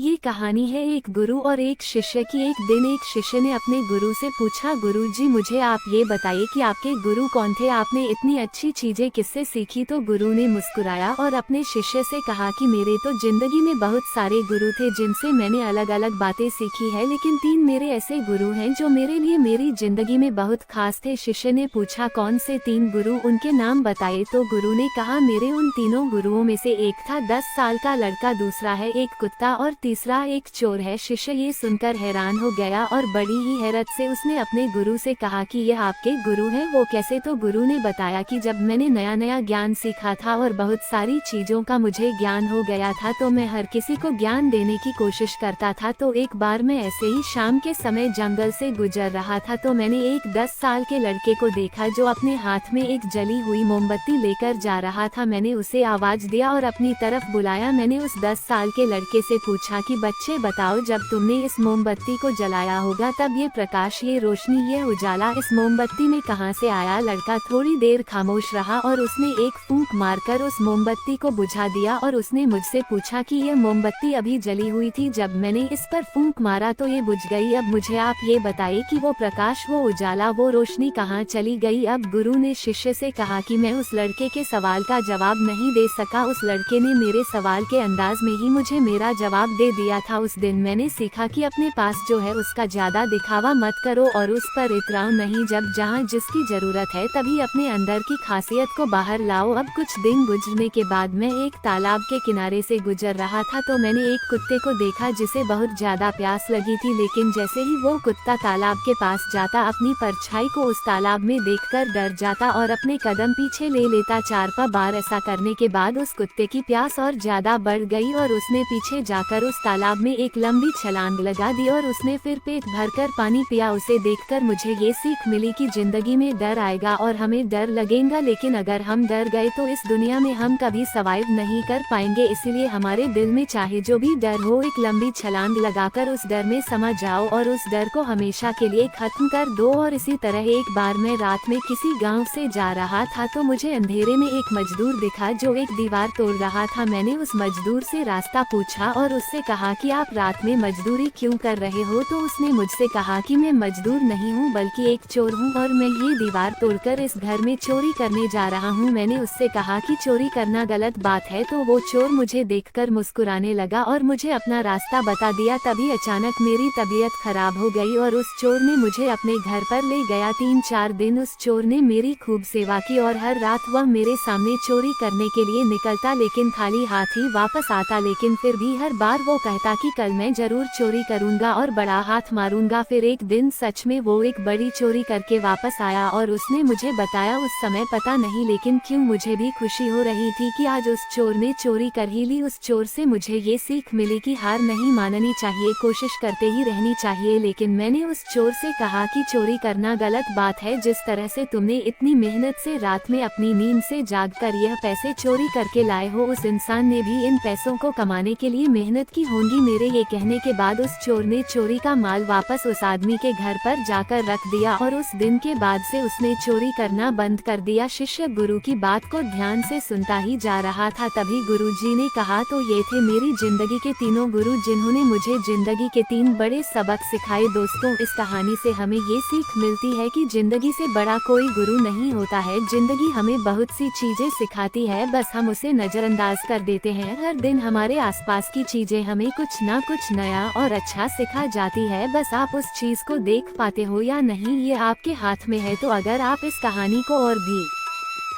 ये कहानी है एक गुरु और एक शिष्य की। एक दिन एक शिष्य ने अपने गुरु से पूछा, गुरुजी मुझे आप ये बताइए कि आपके गुरु कौन थे, आपने इतनी अच्छी चीजें किससे सीखी। तो गुरु ने मुस्कुराया और अपने शिष्य से कहा कि मेरे तो जिंदगी में बहुत सारे गुरु थे जिनसे मैंने अलग अलग बातें सीखी है, लेकिन 3 मेरे ऐसे गुरु हैं जो मेरे लिए मेरी जिंदगी में बहुत खास थे। शिष्य ने पूछा, कौन से 3 गुरु, उनके नाम बताए। तो गुरु ने कहा, मेरे उन तीनों गुरुओं में से एक था 10 साल का लड़का, दूसरा है एक कुत्ता और तीसरा एक चोर है। शिष्य ये सुनकर हैरान हो गया और बड़ी ही हैरत से उसने अपने गुरु से कहा कि यह आपके गुरु हैं, वो कैसे। तो गुरु ने बताया कि जब मैंने नया नया ज्ञान सीखा था और बहुत सारी चीजों का मुझे ज्ञान हो गया था तो मैं हर किसी को ज्ञान देने की कोशिश करता था। तो एक बार मैं ऐसे ही शाम के समय जंगल से गुजर रहा था तो मैंने एक 10 साल के लड़के को देखा जो अपने हाथ में एक जली हुई मोमबत्ती लेकर जा रहा था। मैंने उसे आवाज दिया और अपनी तरफ बुलाया। मैंने उस 10 साल के लड़के से पूछा कि बच्चे बताओ, जब तुमने इस मोमबत्ती को जलाया होगा तब ये प्रकाश, ये रोशनी, ये उजाला इस मोमबत्ती में कहाँ से आया। लड़का थोड़ी देर खामोश रहा और उसने एक फूंक मारकर उस मोमबत्ती को बुझा दिया और उसने मुझसे पूछा कि ये मोमबत्ती अभी जली हुई थी, जब मैंने इस पर फूंक मारा तो ये बुझ गई। अब मुझे आप ये बताइए कि वो प्रकाश, वो उजाला, वो रोशनी कहाँ चली गई। अब गुरु ने शिष्य से कहा कि मैं उस लड़के के सवाल का जवाब नहीं दे सका। उस लड़के ने मेरे सवाल के अंदाज में ही मुझे मेरा जवाब दे दिया था। उस दिन मैंने सीखा कि अपने पास जो है उसका ज्यादा दिखावा मत करो और उस पर इतराओ नहीं। जब जहाँ जिसकी जरूरत है तभी अपने अंदर की खासियत को बाहर लाओ। अब कुछ दिन गुजरने के बाद मैं एक तालाब के किनारे से गुजर रहा था तो मैंने एक कुत्ते को देखा जिसे बहुत ज्यादा प्यास लगी थी, लेकिन जैसे ही वो कुत्ता तालाब के पास जाता अपनी परछाई को उस तालाब में देखकर डर जाता और अपने कदम पीछे ले लेता। 4 बार ऐसा करने के बाद उस कुत्ते की प्यास और ज्यादा बढ़ गई और उसने पीछे जाकर उस तालाब में एक लंबी छलांग लगा दी और उसने फिर पेट भरकर पानी पिया। उसे देखकर मुझे ये सीख मिली कि जिंदगी में डर आएगा और हमें डर लगेगा, लेकिन अगर हम डर गए तो इस दुनिया में हम कभी सर्वाइव नहीं कर पाएंगे। इसीलिए हमारे दिल में चाहे जो भी डर हो, एक लंबी छलांग लगाकर उस डर में समा जाओ और उस डर को हमेशा के लिए खत्म कर दो। और इसी तरह एक बार मैं रात में किसी गाँव से जा रहा था तो मुझे अंधेरे में एक मजदूर दिखा जो एक दीवार तोड़ रहा था। मैंने उस मजदूर से रास्ता पूछा और उससे कहा कि आप रात में मजदूरी क्यों कर रहे हो। तो उसने मुझसे कहा कि मैं मजदूर नहीं हूँ बल्कि एक चोर हूँ और मैं ये दीवार तोड़कर इस घर में चोरी करने जा रहा हूँ। मैंने उससे कहा कि चोरी करना गलत बात है तो वो चोर मुझे देखकर मुस्कुराने लगा और मुझे अपना रास्ता बता दिया। तभी अचानक मेरी तबीयत खराब हो गई और उस चोर ने मुझे अपने घर पर ले गया। 3-4 दिन उस चोर ने मेरी खूब सेवा की और हर रात वह मेरे सामने चोरी करने के लिए निकलता, लेकिन खाली हाथ ही वापस आता। लेकिन फिर भी हर बार वो कहता कि कल मैं जरूर चोरी करूंगा और बड़ा हाथ मारूंगा। फिर एक दिन सच में वो एक बड़ी चोरी करके वापस आया और उसने मुझे बताया, उस समय पता नहीं लेकिन क्यों मुझे भी खुशी हो रही थी कि आज उस चोर ने चोरी कर ही ली। उस चोर से मुझे ये सीख मिली कि हार नहीं माननी चाहिए, कोशिश करते ही रहनी चाहिए। लेकिन मैंने उस चोर से कहा कि चोरी करना गलत बात है, जिस तरह से तुमने इतनी मेहनत से रात में अपनी नींद से जागकर यह पैसे चोरी करके लाए हो, उस इंसान ने भी इन पैसों को कमाने के लिए मेहनत की होंगी। मेरे ये कहने के बाद उस चोर ने चोरी का माल वापस उस आदमी के घर पर जाकर रख दिया और उस दिन के बाद से उसने चोरी करना बंद कर दिया। शिष्य गुरु की बात को ध्यान से सुनता ही जा रहा था। तभी गुरुजी ने कहा, तो ये थे मेरी जिंदगी के तीनों गुरु जिन्होंने मुझे जिंदगी के 3 बड़े सबक सिखाए। दोस्तों, इस कहानी से हमें ये सीख मिलती है कि जिंदगी से बड़ा कोई गुरु नहीं होता है। जिंदगी हमें बहुत सी चीजें सिखाती है, बस हम उसे नजरअंदाज कर देते हैं। हर दिन हमारे आसपास की चीजें हमें कुछ ना कुछ नया और अच्छा सिखा जाती है, बस आप उस चीज को देख पाते हो या नहीं ये आपके हाथ में है। तो अगर आप इस कहानी को और भी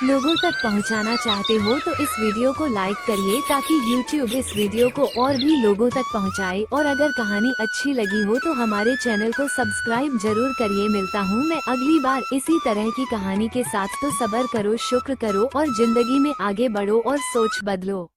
लोगों तक पहुंचाना चाहते हो तो इस वीडियो को लाइक करिए ताकि YouTube इस वीडियो को और भी लोगों तक पहुंचाए। और अगर कहानी अच्छी लगी हो तो हमारे चैनल को सब्सक्राइब जरूर करिए। मिलता हूं मैं अगली बार इसी तरह की कहानी के साथ। तो सब्र करो, शुक्र करो और जिंदगी में आगे बढ़ो और सोच बदलो।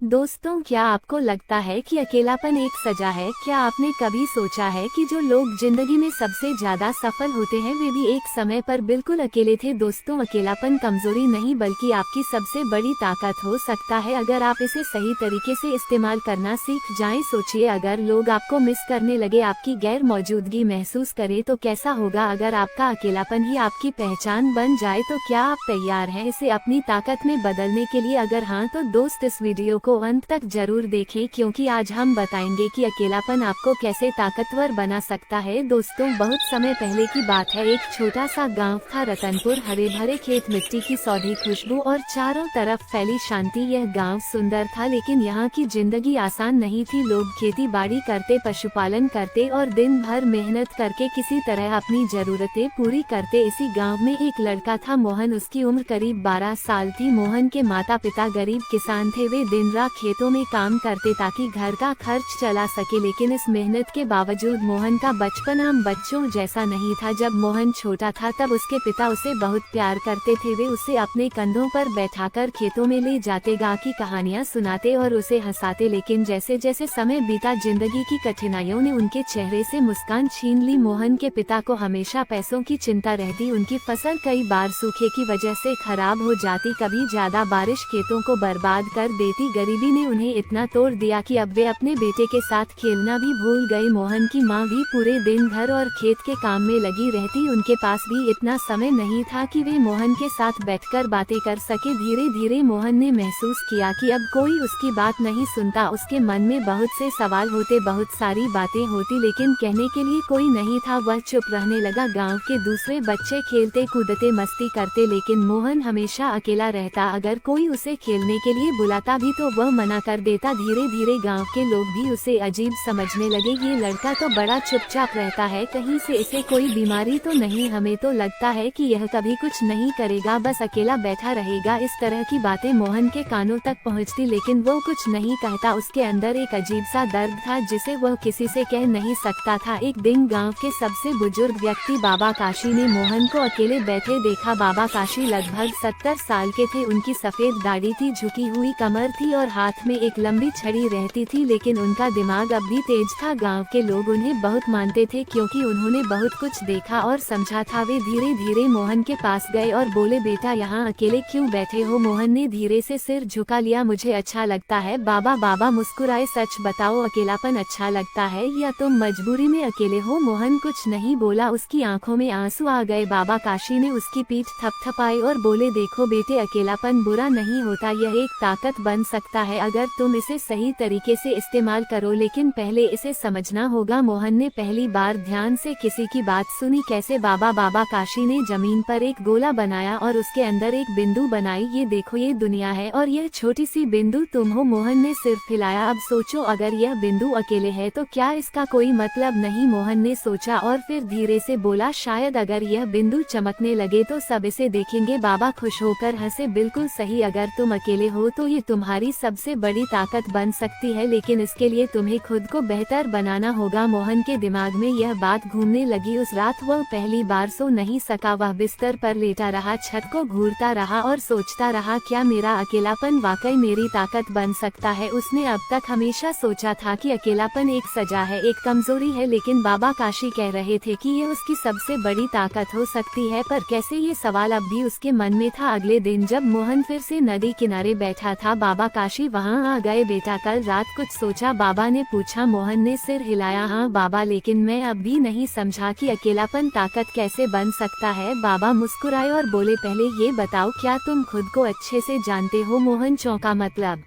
दोस्तों, क्या आपको लगता है कि अकेलापन एक सजा है? क्या आपने कभी सोचा है कि जो लोग जिंदगी में सबसे ज्यादा सफल होते हैं वे भी एक समय पर बिल्कुल अकेले थे? दोस्तों, अकेलापन कमजोरी नहीं बल्कि आपकी सबसे बड़ी ताकत हो सकता है अगर आप इसे सही तरीके से इस्तेमाल करना सीख जाएं। सोचिए, अगर लोग आपको मिस करने लगे, आपकी गैर मौजूदगी महसूस करें तो कैसा होगा? अगर आपका अकेलापन ही आपकी पहचान बन जाए तो क्या आप तैयार हैं इसे अपनी ताकत में बदलने के लिए? अगर हाँ तो दोस्त, इस वीडियो को को अंत तक जरूर देखें, क्योंकि आज हम बताएंगे कि अकेलापन आपको कैसे ताकतवर बना सकता है। दोस्तों, बहुत समय पहले की बात है। एक छोटा सा गांव था रतनपुर। हरे भरे खेत, मिट्टी की सौंधी खुशबू और चारों तरफ फैली शांति। यह गांव सुंदर था, लेकिन यहाँ की जिंदगी आसान नहीं थी। लोग खेती बाड़ी करते, पशुपालन करते और दिन भर मेहनत करके किसी तरह अपनी जरूरतें पूरी करते। इसी गांव में एक लड़का था, मोहन। उसकी उम्र करीब 12 साल थी। मोहन के माता पिता गरीब किसान थे। वे दिन रात खेतों में काम करते ताकि घर का खर्च चला सके, लेकिन इस मेहनत के बावजूद मोहन का बचपन आम बच्चों जैसा नहीं था। जब मोहन छोटा था तब उसके पिता उसे बहुत प्यार करते थे। वे उसे अपने कंधों पर बैठाकर खेतों में ले जाते, गाँव की कहानियाँ सुनाते और उसे हंसाते। लेकिन जैसे जैसे समय बीता, जिंदगी की कठिनाइयों ने उनके चेहरे से मुस्कान छीन ली। मोहन के पिता को हमेशा पैसों की चिंता रहती। उनकी फसल कई बार सूखे की वजह से खराब हो जाती, कभी ज्यादा बारिश खेतों को बर्बाद कर देती। गरीबी ने उन्हें इतना तोड़ दिया कि अब वे अपने बेटे के साथ खेलना भी भूल गए। मोहन की माँ भी पूरे दिन घर और खेत के काम में लगी रहती। उनके पास भी इतना समय नहीं था कि वे मोहन के साथ बैठकर बातें कर सके। धीरे धीरे मोहन ने महसूस किया कि अब कोई उसकी बात नहीं सुनता। उसके मन में बहुत से सवाल होते, बहुत सारी बातें होती, लेकिन कहने के लिए कोई नहीं था। वह चुप रहने लगा। गाँव के दूसरे बच्चे खेलते कूदते मस्ती करते, लेकिन मोहन हमेशा अकेला रहता। अगर कोई उसे खेलने के लिए बुलाता भी तो वह मना कर देता। धीरे धीरे गांव के लोग भी उसे अजीब समझने लगे। ये लड़का तो बड़ा चुपचाप रहता है, कहीं से इसे कोई बीमारी तो नहीं? हमें तो लगता है कि यह कभी कुछ नहीं करेगा, बस अकेला बैठा रहेगा। इस तरह की बातें मोहन के कानों तक पहुंचती, लेकिन वो कुछ नहीं कहता। उसके अंदर एक अजीब सा दर्द था जिसे वह किसी से कह नहीं सकता था। एक दिन गाँव के सबसे बुजुर्ग व्यक्ति बाबा काशी ने मोहन को अकेले बैठे देखा। बाबा काशी लगभग 70 साल के थे। उनकी सफेद दाढ़ी थी, झुकी हुई कमर थी और हाथ में एक लंबी छड़ी रहती थी, लेकिन उनका दिमाग अब भी तेज था। गांव के लोग उन्हें बहुत मानते थे, क्योंकि उन्होंने बहुत कुछ देखा और समझा था। वे धीरे धीरे मोहन के पास गए और बोले, बेटा यहाँ अकेले क्यों बैठे हो? मोहन ने धीरे से सिर झुका लिया। मुझे अच्छा लगता है बाबा मुस्कुराए। सच बताओ, अकेलापन अच्छा लगता है या तुम मजबूरी में अकेले हो? मोहन कुछ नहीं बोला, उसकी आंखों में आंसू आ गए। बाबा काशी ने उसकी पीठ थपथपाई और बोले, देखो बेटे, अकेलापन बुरा नहीं होता, यह एक ताकत बन सकता है अगर तुम इसे सही तरीके से इस्तेमाल करो, लेकिन पहले इसे समझना होगा। मोहन ने पहली बार ध्यान से किसी की बात सुनी। कैसे? बाबा काशी ने जमीन पर एक गोला बनाया और उसके अंदर एक बिंदु बनाई। ये देखो, ये दुनिया है और यह छोटी सी बिंदु तुम हो। मोहन ने सिर हिलाया। अब सोचो, अगर यह बिंदु अकेले है तो क्या इसका कोई मतलब नहीं? मोहन ने सोचा और फिर धीरे से बोला, शायद अगर यह बिंदु चमकने लगे तो सब इसे देखेंगे। बाबा खुश होकर हंसे। बिल्कुल सही, अगर तुम अकेले हो तो ये तुम्हारी सबसे बड़ी ताकत बन सकती है, लेकिन इसके लिए तुम्हें खुद को बेहतर बनाना होगा। मोहन के दिमाग में यह बात घूमने लगी। उस रात वह पहली बार सो नहीं सका। वह बिस्तर पर लेटा रहा, छत को घूरता रहा और सोचता रहा, क्या मेरा अकेलापन वाकई मेरी ताकत बन सकता है? उसने अब तक हमेशा सोचा था कि अकेलापन एक सजा है, एक कमजोरी है, लेकिन बाबा काशी कह रहे थे कि ये उसकी सबसे बड़ी ताकत हो सकती है। पर कैसे? ये सवाल अब भी उसके मन में था। अगले दिन जब मोहन फिर से नदी किनारे बैठा था, बाबा काशी वहां आ गए। बेटा, कल रात कुछ सोचा? बाबा ने पूछा। मोहन ने सिर हिलाया। हाँ बाबा, लेकिन मैं अब भी नहीं समझा कि अकेलापन ताकत कैसे बन सकता है। बाबा मुस्कुराए और बोले, पहले ये बताओ, क्या तुम खुद को अच्छे से जानते हो? मोहन चौंका। मतलब?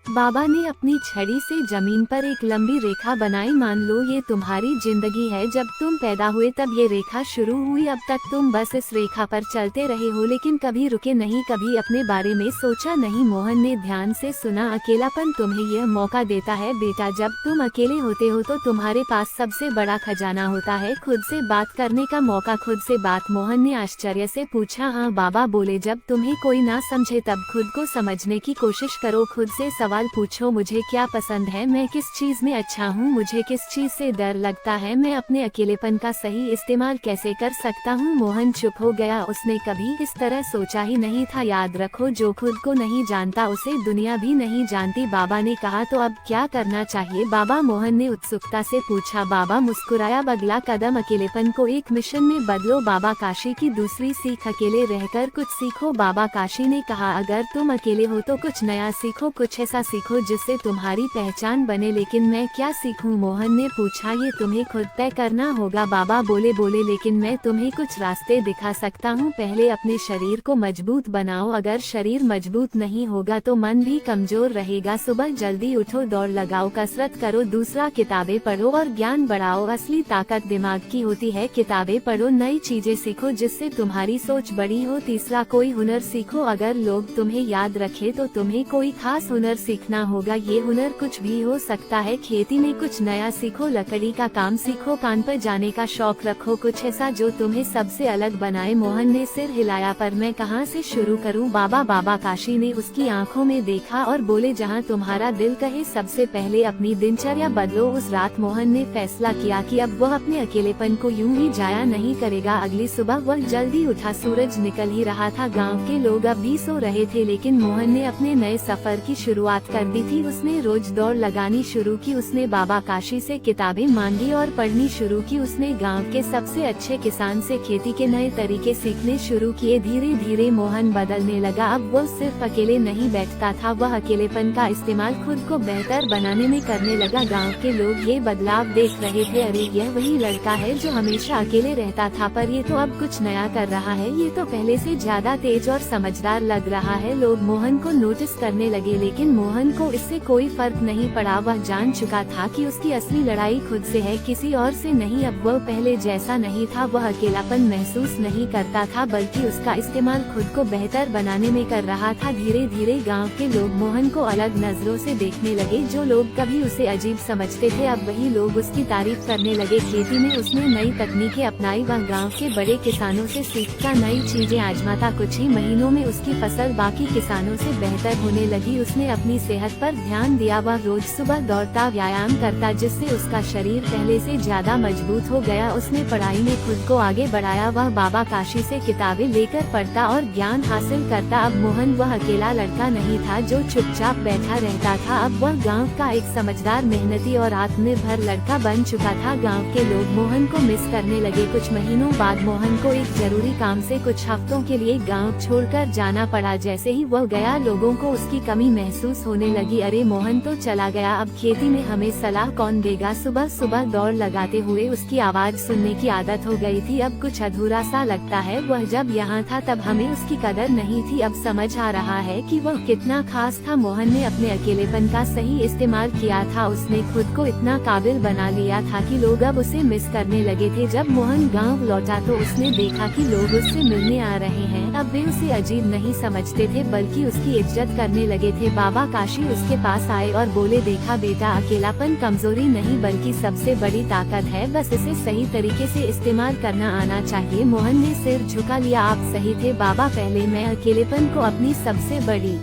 बाबा ने अपनी छड़ी से जमीन पर एक लंबी रेखा बनाई। मान लो ये तुम्हारी जिंदगी है। जब तुम पैदा हुए तब ये रेखा शुरू हुई। अब तक तुम बस इस रेखा पर चलते रहे हो, लेकिन कभी रुके नहीं, कभी अपने बारे में सोचा नहीं। मोहन ने ध्यान से सुना। अकेलापन तुम्हें यह मौका देता है बेटा, जब तुम अकेले होते हो तो तुम्हारे पास सबसे बड़ा खजाना होता है, खुद से बात करने का मौका। खुद से बात? मोहन ने आश्चर्य से पूछा। हाँ बाबा बोले, जब तुम्हें कोई ना समझे तब खुद को समझने की कोशिश करो। खुद से सवाल पूछो, मुझे क्या पसंद है, मैं किस चीज में अच्छा हूँ, मुझे किस चीज से डर लगता है, मैं अपने अकेलेपन का सही इस्तेमाल कैसे कर सकता हूँ। मोहन चुप हो गया। उसने कभी इस तरह सोचा ही नहीं था। याद रखो, जो खुद को नहीं जानता उसे दुनिया भी नहीं जानती। बाबा ने कहा, तो अब क्या करना चाहिए बाबा? मोहन ने उत्सुकता से पूछा। बाबा मुस्कुराया। अगला कदम, अकेलेपन को एक मिशन में बदलो। बाबा काशी की दूसरी सीख, अकेले रहकर कुछ सीखो। बाबा काशी ने कहा, अगर तुम अकेले हो तो कुछ नया सीखो, कुछ ऐसा सीखो जिससे तुम्हारी पहचान बने। लेकिन मैं क्या सीखूं? मोहन ने पूछा। ये तुम्हें खुद तय करना होगा, बाबा बोले। लेकिन मैं तुम्हें कुछ रास्ते दिखा सकता हूँ। पहले अपने शरीर को मजबूत बनाओ, अगर शरीर मजबूत नहीं होगा तो मन भी कमजोर रहेगा। सुबह जल्दी उठो, दौड़ लगाओ, कसरत करो। दूसरा, किताबें पढ़ो और ज्ञान बढ़ाओ। असली ताकत दिमाग की होती है। किताबें पढ़ो, नई चीजें सीखो जिससे तुम्हारी सोच बड़ी हो। तीसरा, कोई हुनर सीखो, अगर लोग तुम्हें याद रखे तो तुम्हें कोई खास हुनर सीखना होगा। ये हुनर कुछ भी हो सकता है। खेती में कुछ नया सीखो, लकड़ी का काम सीखो, कान पर जाने का शौक रखो, कुछ ऐसा जो तुम्हें सबसे अलग बनाए। मोहन ने सिर हिलाया। पर मैं कहाँ से शुरू करूँ बाबा? बाबा काशी ने उसकी आंखों में देखा और बोले, जहाँ तुम्हारा दिल कहे। सबसे पहले अपनी दिनचर्या बदलो। उस रात मोहन ने फैसला किया कि अब वह अपने अकेलेपन को यूं ही जाया नहीं करेगा। अगली सुबह वह जल्दी उठा, सूरज निकल ही रहा था। गांव के लोग अब भी सो रहे थे, लेकिन मोहन ने अपने नए सफर की शुरुआत कर दी थी। उसने रोज दौड़ लगानी शुरू की, उसने बाबा काशी से किताबें मांगी और पढ़नी शुरू की। उसने गाँव के सबसे अच्छे किसान से खेती के नए तरीके सीखने शुरू किए। धीरे धीरे मोहन बदलने लगा। अब वह सिर्फ अकेले नहीं बैठता था, वह अकेलेपन का इस्तेमाल खुद को बेहतर बनाने में करने लगा। गांव के लोग ये बदलाव देख रहे थे। अरे, यह वही लड़का है जो हमेशा अकेले रहता था, पर ये तो अब कुछ नया कर रहा है। ये तो पहले से ज्यादा तेज और समझदार लग रहा है। लोग मोहन को नोटिस करने लगे, लेकिन मोहन को इससे कोई फर्क नहीं पड़ा। वह जान चुका था कि उसकी असली लड़ाई खुद से है, किसी और से नहीं। अब वह पहले जैसा नहीं था, वह अकेलापन महसूस नहीं करता था, बल्कि उसका इस्तेमाल खुद को बेहतर बनाने में कर रहा था। धीरे धीरे गांव के लोग मोहन को अलग नजरों से देखने लगे। जो लोग कभी उसे अजीब समझते थे, अब वही लोग उसकी तारीफ करने लगे। खेती में उसने नई तकनीकें अपनाई। वह गांव के बड़े किसानों से सीखता, नई चीजें आजमाता। कुछ ही महीनों में उसकी फसल बाकी किसानों से बेहतर होने लगी। उसने अपनी सेहत पर ध्यान दिया। वह रोज सुबह दौड़ता, व्यायाम करता, जिससे उसका शरीर पहले से ज्यादा मजबूत हो गया। उसने पढ़ाई में खुद को आगे बढ़ाया। वह बाबा काशी से किताबें लेकर पढ़ता और ज्ञान हासिल करता। अब मोहन वह अकेला लड़का नहीं था जो चुपचाप बैठा रहता था। अब वह गांव का एक समझदार, मेहनती और आत्मनिर्भर लड़का बन चुका था। गांव के लोग मोहन को मिस करने लगे। कुछ महीनों बाद मोहन को एक जरूरी काम से कुछ हफ्तों के लिए गांव छोड़कर जाना पड़ा। जैसे ही वह गया, लोगों को उसकी कमी महसूस होने लगी। अरे, मोहन तो चला गया, अब खेती में हमें सलाह कौन देगा? सुबह सुबह दौड़ लगाते हुए उसकी आवाज सुनने की आदत हो गई थी। अब कुछ अधूरा सा लगता है। वह जब यहाँ था तब हमें उसकी कदर नहीं थी। अब समझ आ रहा है कि वह कितना खास था। मोहन ने अपने अकेलेपन का सही इस्तेमाल किया था। उसने खुद को इतना काबिल बना लिया था कि लोग अब उसे मिस करने लगे थे। जब मोहन गांव लौटा तो उसने देखा कि लोग उससे मिलने आ रहे हैं। अब वे उसे अजीब नहीं समझते थे, बल्कि उसकी इज्जत करने लगे थे। बाबा काशी उसके पास आए और बोले, देखा बेटा, अकेलापन कमजोरी नहीं बल्कि सबसे बड़ी ताकत है, बस इसे सही तरीके से इस्तेमाल करना आना चाहिए। मोहन ने सिर झुका लिया। आप सही थे बाबा, पहले मैं अकेलेपन को अपनी सबसे बड़ी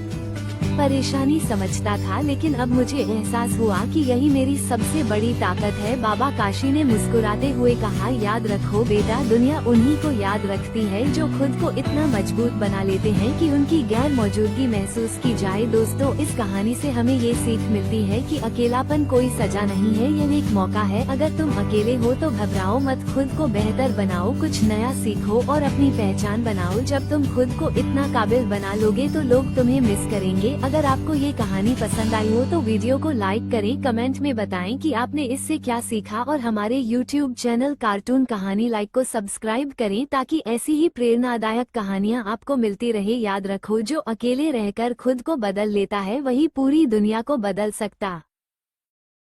परेशानी समझता था, लेकिन अब मुझे एहसास हुआ कि यही मेरी सबसे बड़ी ताकत है। बाबा काशी ने मुस्कुराते हुए कहा, याद रखो बेटा, दुनिया उन्हीं को याद रखती है जो खुद को इतना मजबूत बना लेते हैं कि उनकी गैर मौजूदगी महसूस की जाए। दोस्तों, इस कहानी से हमें ये सीख मिलती है कि अकेलापन कोई सजा नहीं है, यह एक मौका है। अगर तुम अकेले हो तो घबराओ मत, खुद को बेहतर बनाओ, कुछ नया सीखो और अपनी पहचान बनाओ। जब तुम खुद को इतना काबिल बना लोगे तो लोग तुम्हें मिस करेंगे। अगर आपको ये कहानी पसंद आई हो तो वीडियो को लाइक करें, कमेंट में बताएं कि आपने इससे क्या सीखा और हमारे YouTube चैनल कार्टून कहानी लाइक को सब्सक्राइब करें ताकि ऐसी ही प्रेरणादायक कहानियाँ आपको मिलती रहे। याद रखो, जो अकेले रहकर खुद को बदल लेता है वही पूरी दुनिया को बदल सकता।